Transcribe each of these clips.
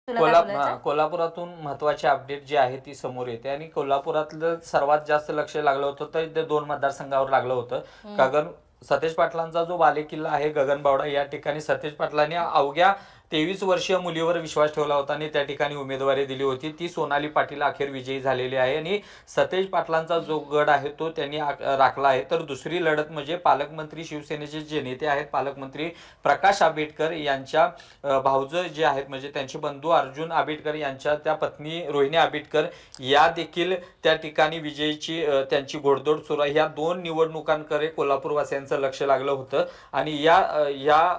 तुला काय बोलायचं? कोल्हापुरातून महत्वाची अपडेट जी आहे ती समोर येते आणि कोल्हापुरातलं सर्वात जास्त लक्ष लागलं होतं तर ते दोन मतदारसंघावर लागलं होतं. हम्म. गगन सतेज पाटलांचा जो बालेकिल्ला आहे गगनबावडा, या ठिकाणी सतेज पाटलांनी अवघ्या 23 वर्षीय मुलीवर विश्वास ठेवला होता आणि त्या ठिकाणी उमेदवारी दिली होती. ती सोनाली पाटील अखेर विजयी झालेली आहे आणि सतेज पाटलांचा जो गड आहे तो त्यांनी राखला आहे. तर दुसरी लढत म्हणजे पालकमंत्री शिवसेनेचे जे नेते आहेत, पालकमंत्री प्रकाश आंबेडकर यांच्या भाऊजं जे आहेत म्हणजे त्यांचे बंधू अर्जुन आंबेडकर यांच्या त्या पत्नी रोहिणी आंबेडकर या देखील त्या ठिकाणी विजयीची त्यांची घोडदौड सुरू आहे. या दोन निवडणुकांकडे कोल्हापूरवासियांचं लक्ष लागलं होतं आणि या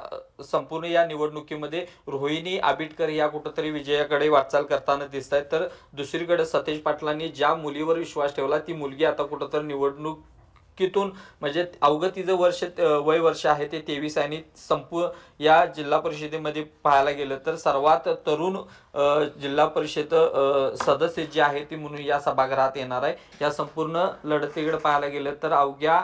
संपूर्ण या निवडणुकीमध्ये रोहिणी आंबेडकर या कुठंतरी विजयाकडे वाटचाल करताना दिसत आहेत. तर दुसरीकडे सतेज पाटलांनी ज्या मुलीवर विश्वास ठेवला ती मुलगी आता कुठंतरी निवडणुकीतून म्हणजे अवघं तिचं वय वर्ष आहे ते 23 आणि या जिल्हा परिषदेमध्ये पाहायला गेलं तर सर्वात तरुण जिल्हा परिषद सदस्य जे आहे ती म्हणून या सभागृहात येणार आहे. या संपूर्ण लढतीकडे पाहायला गेलं तर अवघ्या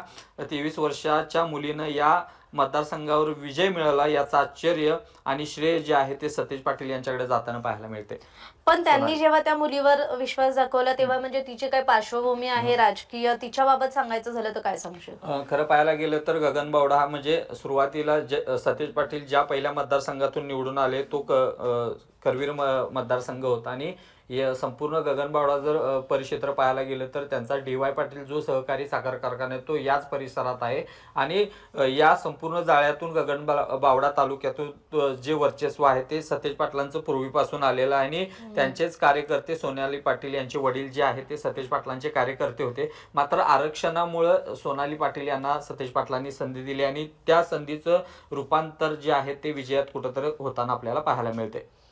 23 वर्षाच्या मुलीनं या मतदारसंघावर विजय मिळाला याचं आश्चर्य आणि श्रेय जे आहे ते सतेज पाटील यांच्याकडे जाताना पाहायला मिळते. पण त्यांनी जेव्हा त्या मुलीवर विश्वास दाखवला तेव्हा म्हणजे तिची काय पार्श्वभूमी आहे राजकीय, तिच्याबाबत सांगायचं झालं तर काय सांगशील? खरं पाहायला गेलं तर गगनबावडा हा म्हणजे सुरुवातीला सतेज पाटील ज्या पहिल्या मतदारसंघातून निवडून आले तो करवीर मतदारसंघ होता आणि संपूर्ण गगनबावडा जर परिक्षेत्र पाहायला गेलं तर त्यांचा डी.वाय. पाटील जो सहकारी साखर कारखाना आहे तो याच परिसरात आहे आणि या संपूर्ण जाळ्यातून गगनबावडा तालुक्यातून जे वर्चस्व आहे ते सतेज पाटलांचं पूर्वीपासून आलेलं आहे आणि त्यांचेच कार्यकर्ते सोनाली पाटील यांचे वडील जे आहेत ते सतेज पाटलांचे कार्यकर्ते होते. मात्र आरक्षणामुळे सोनाली पाटील यांना सतेज पाटलांनी संधी दिली आणि त्या संधीचं रूपांतर जे आहे ते विजयात कुठंतरी होताना आपल्याला पाहायला मिळते.